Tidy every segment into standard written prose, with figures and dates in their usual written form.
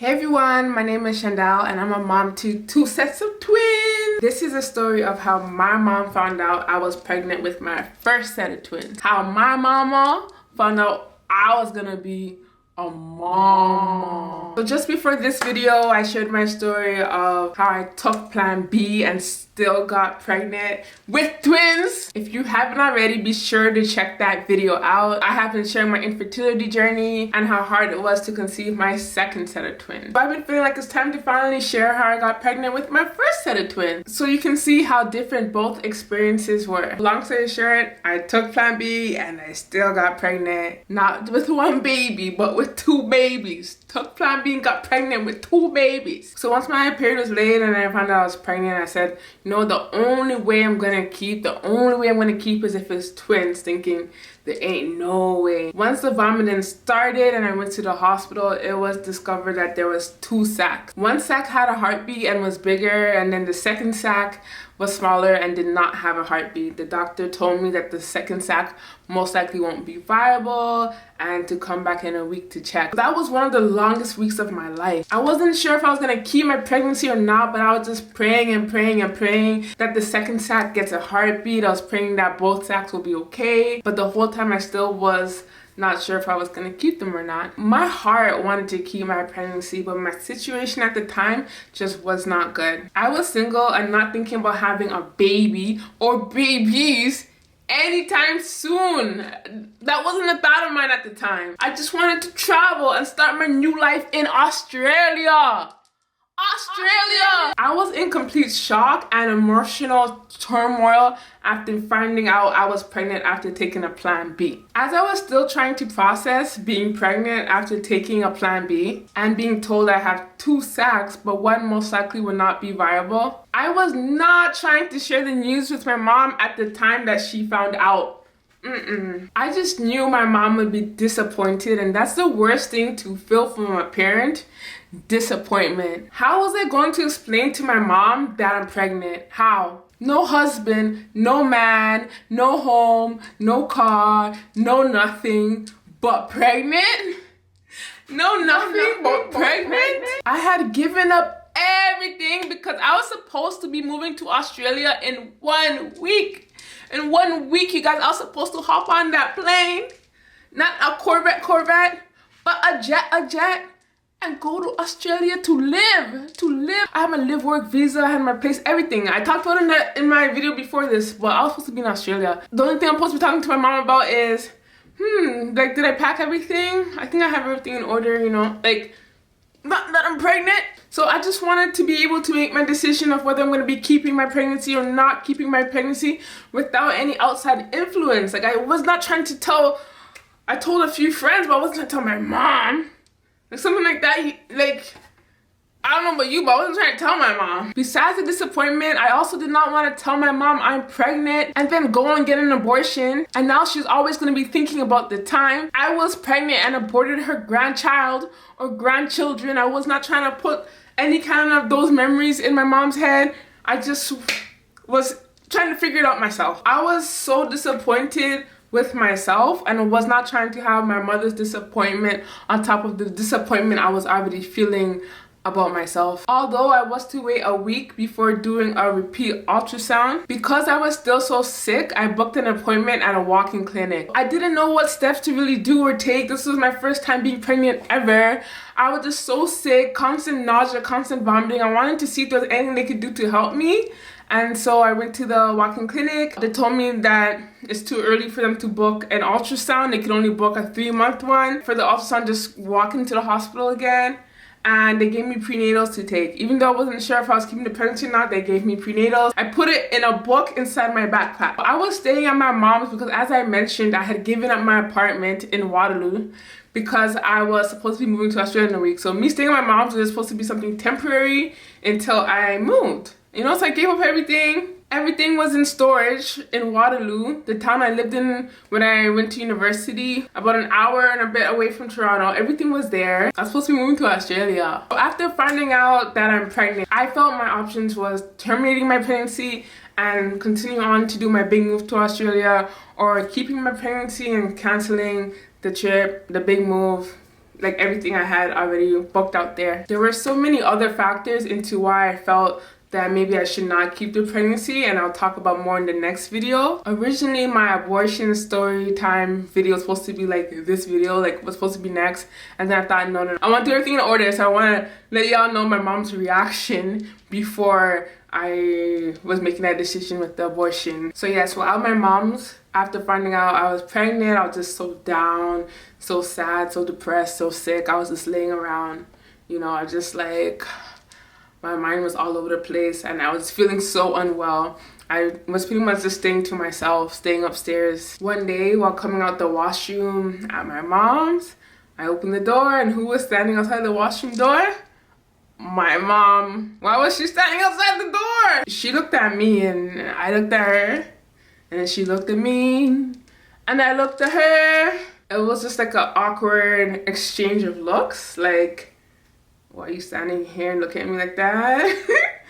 Hey everyone, my name is Chandel and I'm a mom to two sets of twins. This is a story of how my mom found out I was pregnant with my first set of twins. How my mama found out I was gonna be a mom. So just before this video, I shared my story of how I took plan B and still got pregnant with twins. If you haven't already, be sure to check that video out. I have been sharing my infertility journey and how hard it was to conceive my second set of twins. But I've been feeling like it's time to finally share how I got pregnant with my first set of twins, so you can see how different both experiences were. Long story short, I took plan B and I still got pregnant. Not with one baby, but with two babies. Took plan B and got pregnant with two babies. So once my period was late and I found out I was pregnant, I said, no, the only way I'm gonna keep is if it's twins, thinking there ain't no way. Once the vomiting started and I went to the hospital, it was discovered that there was two sacs. One sac had a heartbeat and was bigger, and then the second sac was smaller and did not have a heartbeat. The doctor told me that the second sac most likely won't be viable and to come back in a week to check. That was one of the longest weeks of my life. I wasn't sure if I was gonna keep my pregnancy or not, but I was just praying and praying and praying that the second sac gets a heartbeat. I was praying that both sacs will be okay, but the whole time I still was not sure if I was gonna keep them or not. My heart wanted to keep my pregnancy, but my situation at the time just was not good. I was single and not thinking about having a baby or babies anytime soon. That wasn't a thought of mine at the time. I just wanted to travel and start my new life in Australia. I was in complete shock and emotional turmoil after finding out I was pregnant after taking a plan B. As I was still trying to process being pregnant after taking a plan B and being told I have two sacs, but one most likely would not be viable, I was not trying to share the news with my mom at the time that she found out. I just knew my mom would be disappointed, and that's the worst thing to feel from a parent. Disappointment. How was I going to explain to my mom that I'm pregnant? How? No husband, no man, no home, no car, no nothing, but pregnant? No nothing but pregnant? I had given up everything because I was supposed to be moving to Australia in 1 week. In 1 week, you guys, I was supposed to hop on that plane. Not a Corvette, but a jet. And go to Australia to live. I had my live work visa, I had my place, everything. I talked about it in my video before this, but I was supposed to be in Australia. The only thing I'm supposed to be talking to my mom about is, like, did I pack everything? I think I have everything in order, you know, like, not that I'm pregnant. So I just wanted to be able to make my decision of whether I'm going to be keeping my pregnancy or not keeping my pregnancy without any outside influence. Like, I was not trying to tell, I told a few friends, but I wasn't trying to tell my mom. Like something like that, like, I don't know about you, but I wasn't trying to tell my mom. Besides the disappointment, I also did not want to tell my mom I'm pregnant and then go and get an abortion. And now she's always going to be thinking about the time I was pregnant and aborted her grandchild or grandchildren. I was not trying to put any kind of those memories in my mom's head. I just was trying to figure it out myself. I was so disappointed with myself and was not trying to have my mother's disappointment on top of the disappointment I was already feeling about myself. Although I was to wait a week before doing a repeat ultrasound, because I was still so sick, I booked an appointment at a walk-in clinic. I didn't know what steps to really do or take. This was my first time being pregnant ever. I was just so sick, constant nausea, constant vomiting. I wanted to see if there was anything they could do to help me. And so I went to the walk-in clinic. They told me that it's too early for them to book an ultrasound. They could only book a 3-month one. For the ultrasound, just walk into the hospital again. And they gave me prenatals to take. Even though I wasn't sure if I was keeping the pregnancy or not, they gave me prenatals. I put it in a book inside my backpack. I was staying at my mom's because, as I mentioned, I had given up my apartment in Waterloo because I was supposed to be moving to Australia in a week. So me staying at my mom's was supposed to be something temporary until I moved. You know, so I gave up everything. Everything was in storage in Waterloo, the town I lived in when I went to university, about an hour and a bit away from Toronto. Everything was there. I was supposed to be moving to Australia. After finding out that I'm pregnant, I felt my options was terminating my pregnancy and continuing on to do my big move to Australia, or keeping my pregnancy and canceling the trip, the big move, like everything I had already booked out there. There were so many other factors into why I felt that maybe I should not keep the pregnancy, and I'll talk about more in the next video. Originally, my abortion story time video was supposed to be like this video, like was supposed to be next, and then I thought, no, I want to do everything in order, so I want to let y'all know my mom's reaction before I was making that decision with the abortion. So yes, without my mom's, after finding out I was pregnant, I was just so down, so sad, so depressed, so sick. I was just laying around, you know, I just like, my mind was all over the place and I was feeling so unwell. I was pretty much just staying to myself, staying upstairs. One day while coming out the washroom at my mom's, I opened the door and who was standing outside the washroom door? My mom. Why was she standing outside the door? She looked at me and I looked at her, and then she looked at me and I looked at her. It was just like an awkward exchange of looks, like, why are you standing here and looking at me like that?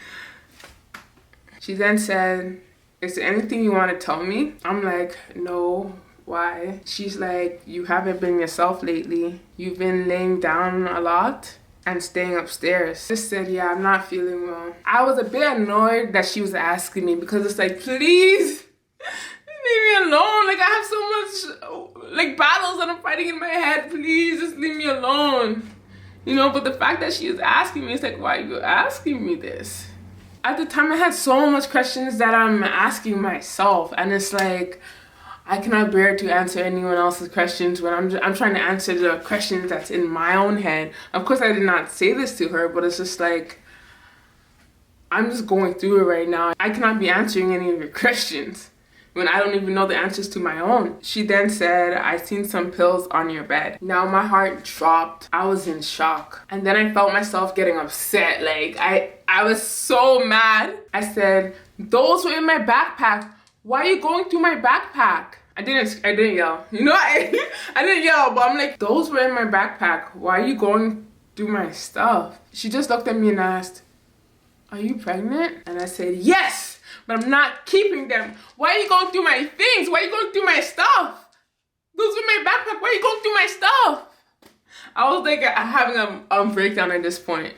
She then said, is there anything you want to tell me? I'm like, no, why? She's like, you haven't been yourself lately. You've been laying down a lot and staying upstairs. I just said, yeah, I'm not feeling well. I was a bit annoyed that she was asking me because it's like, please, leave me alone. Like, I have so much like battles that I'm fighting in my head. Please, just leave me alone. You know, but the fact that she is asking me, it's like, why are you asking me this? At the time, I had so much questions that I'm asking myself, and it's like, I cannot bear to answer anyone else's questions when I'm trying to answer the questions that's in my own head. Of course, I did not say this to her, but it's just like, I'm just going through it right now. I cannot be answering any of your questions when I don't even know the answers to my own. She then said, I've seen some pills on your bed. Now my heart dropped. I was in shock. And then I felt myself getting upset. Like, I was so mad. I said, those were in my backpack. Why are you going through my backpack? I didn't yell. You know, I didn't yell, but I'm like, those were in my backpack. Why are you going through my stuff? She just looked at me and asked, are you pregnant? And I said, yes, but I'm not keeping them. Why are you going through my things? Why are you going through my stuff? Those are my backpack. Why are you going through my stuff? I was like having a breakdown at this point.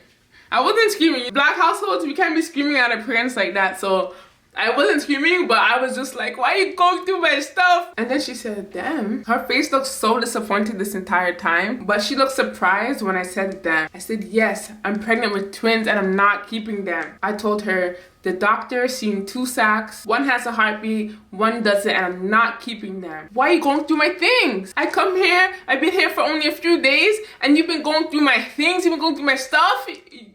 I wasn't screaming. Black households, we can't be screaming at our parents like that. So I wasn't screaming, but I was just like, why are you going through my stuff? And then she said, damn. Her face looked so disappointed this entire time, but she looked surprised when I said damn. I said, yes, I'm pregnant with twins and I'm not keeping them. I told her, the doctor seen 2 sacs. One has a heartbeat, one doesn't, and I'm not keeping them. Why are you going through my things? I come here, I've been here for only a few days, and you've been going through my things, you've been going through my stuff.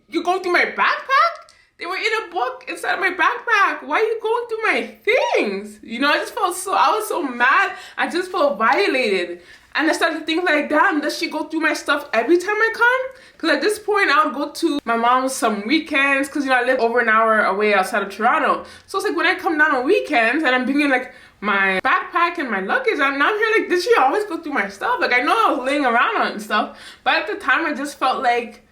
You're going through my backpack? They were in a book inside of my backpack. Why are you going through my things? You know, I was so mad. I just felt violated. And I started to think like, damn, does she go through my stuff every time I come? Because at this point, I would go to my mom's some weekends because, you know, I live over an hour away outside of Toronto. So it's like when I come down on weekends and I'm bringing like my backpack and my luggage, and now I'm here like, did she always go through my stuff? Like, I know I was laying around on it and stuff, but at the time I just felt like,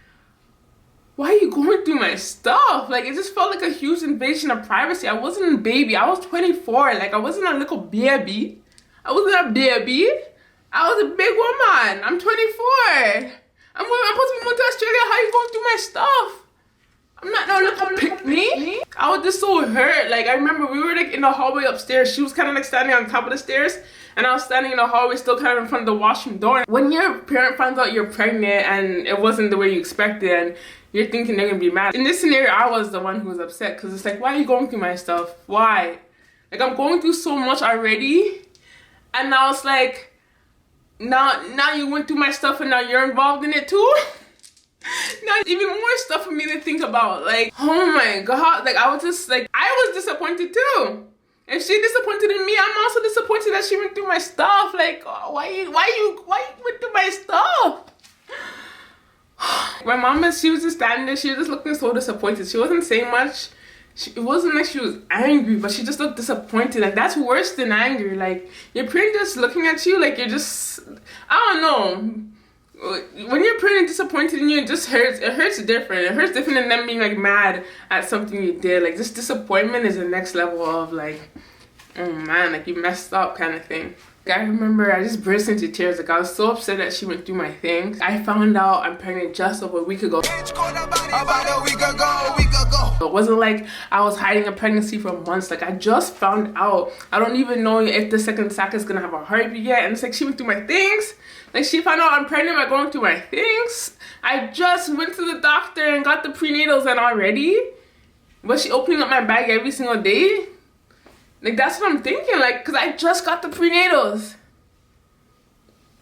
why are you going through my stuff? Like, it just felt like a huge invasion of privacy. I wasn't a baby. I was 24. Like, I wasn't a little baby. I wasn't a baby. I was a big woman. I'm 24. I'm supposed to be moving to Australia. How are you going through my stuff? I'm not no little pick-me. I was just so hurt. Like, I remember we were like in the hallway upstairs. She was kind of like standing on top of the stairs, and I was standing in the hallway still kind of in front of the washroom door. When your parent finds out you're pregnant and it wasn't the way you expected, and you're thinking they're gonna be mad. In this scenario, I was the one who was upset because it's like, why are you going through my stuff? Why? Like, I'm going through so much already, and now it's like, now you went through my stuff and now you're involved in it too? Now even more stuff for me to think about. Like, oh my god, like I was disappointed too. If she disappointed in me, I'm also disappointed that she went through my stuff. Like, oh, why you went through my stuff? My mom, she was just standing there, she was just looking so disappointed. She wasn't saying much. It wasn't like she was angry, but she just looked disappointed, and that's worse than anger. Like, your parent just looking at you like you're just, I don't know. When your parent is disappointed in you, it just hurts. It hurts different. It hurts different than them being like mad at something you did. Like, this disappointment is the next level of like, oh man, like you messed up kind of thing. I remember I just burst into tears. Like, I was so upset that she went through my things. I found out I'm pregnant just over a week ago. It wasn't like I was hiding a pregnancy for months. Like, I just found out. I don't even know if the second sack is gonna have a heartbeat yet. And it's like she went through my things. Like, she found out I'm pregnant by going through my things. I just went to the doctor and got the prenatals, and already was she opening up my bag every single day? Like, that's what I'm thinking, like, because I just got the prenatals.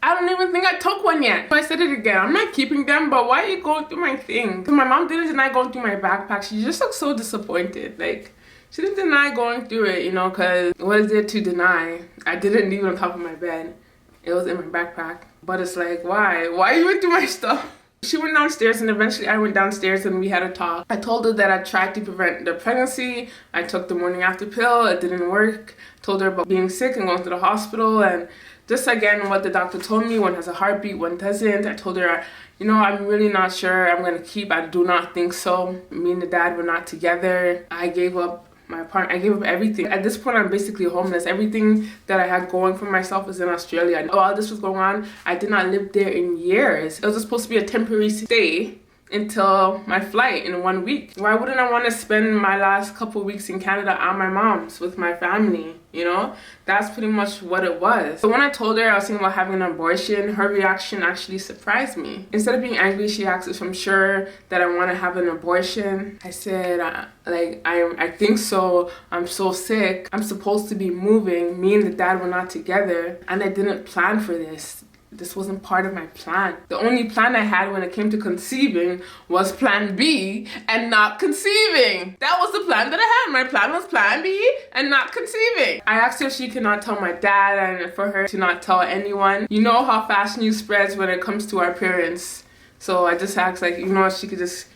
I don't even think I took one yet. I said it again, I'm not keeping them, but why are you going through my thing? My mom didn't deny going through my backpack. She just looked so disappointed. Like, she didn't deny going through it, you know, because what is there to deny? I didn't leave it on top of my bed. It was in my backpack. But it's like, why? Why you went through my stuff? She went downstairs, and eventually I went downstairs and we had a talk. I told her that I tried to prevent the pregnancy. I took the morning after pill. It didn't work. Told her about being sick and going to the hospital, and just again what the doctor told me. One has a heartbeat, one doesn't. I told her, you know, I'm really not sure I'm going to keep. I do not think so. Me and the dad were not together. I gave up my apartment. I gave up everything. At this point, I'm basically homeless. Everything that I had going for myself was in Australia. While this was going on, I did not live there in years. It was supposed to be a temporary stay until my flight in 1 week. Why wouldn't I want to spend my last couple weeks in Canada at my mom's with my family? You know, that's pretty much what it was. So when I told her I was thinking about having an abortion, her reaction actually surprised me. Instead of being angry, she asked if I'm sure that I want to have an abortion. I said, I think so. I'm so sick. I'm supposed to be moving. Me and the dad were not together, and I didn't plan for this. This wasn't part of my plan. The only plan I had when it came to conceiving was plan B and not conceiving. That was the plan that I had. My plan was plan B and not conceiving. I asked her if she could not tell my dad and for her to not tell anyone. You know how fast news spreads when it comes to our parents. So I just asked, like, you know, if she could just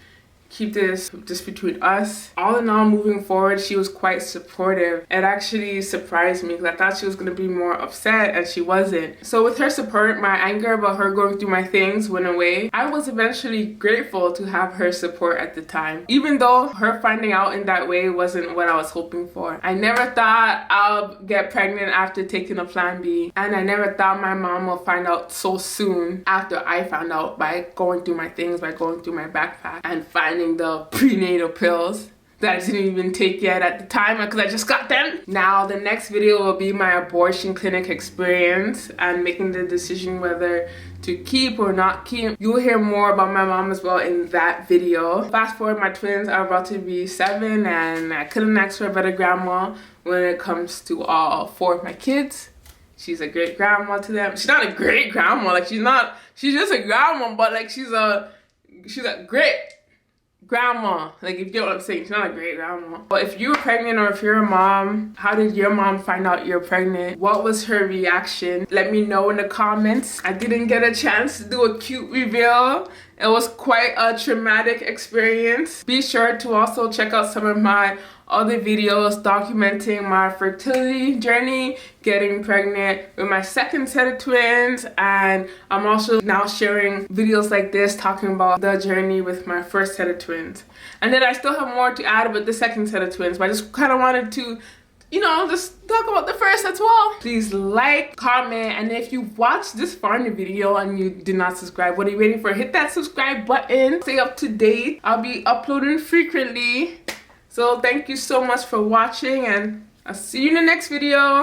keep this just between us. All in all, moving forward, she was quite supportive. It actually surprised me because I thought she was going to be more upset, and she wasn't. So with her support, my anger about her going through my things went away. I was eventually grateful to have her support at the time, even though her finding out in that way wasn't what I was hoping for. I never thought I'll get pregnant after taking a plan B, and I never thought my mom will find out so soon after I found out by going through my things, by going through my backpack and finding the prenatal pills that I didn't even take yet at the time because I just got them. Now the next video will be my abortion clinic experience and making the decision whether to keep or not keep. You'll hear more about my mom as well in that video. Fast forward, my twins are about to be 7, and I couldn't ask for a better grandma when it comes to all 4 of my kids. She's a great grandma to them. She's not a great grandma, like she's just a grandma, but like she's a great grandma. Like, if you get what I'm saying, she's not a great grandma. But if you were pregnant or if you're a mom, how did your mom find out you're pregnant? What was her reaction? Let me know in the comments. I didn't get a chance to do a cute reveal. It was quite a traumatic experience. Be sure to also check out some of my other videos documenting my fertility journey, getting pregnant with my second set of twins, and I'm also now sharing videos like this talking about the journey with my first set of twins. And then I still have more to add with the second set of twins, but I just kind of wanted to, you know, just talk about the first as well. Please like, comment, and if you watched this far in the video and you did not subscribe, what are you waiting for? Hit that subscribe button. Stay up to date. I'll be uploading frequently. So thank you so much for watching, and I'll see you in the next video.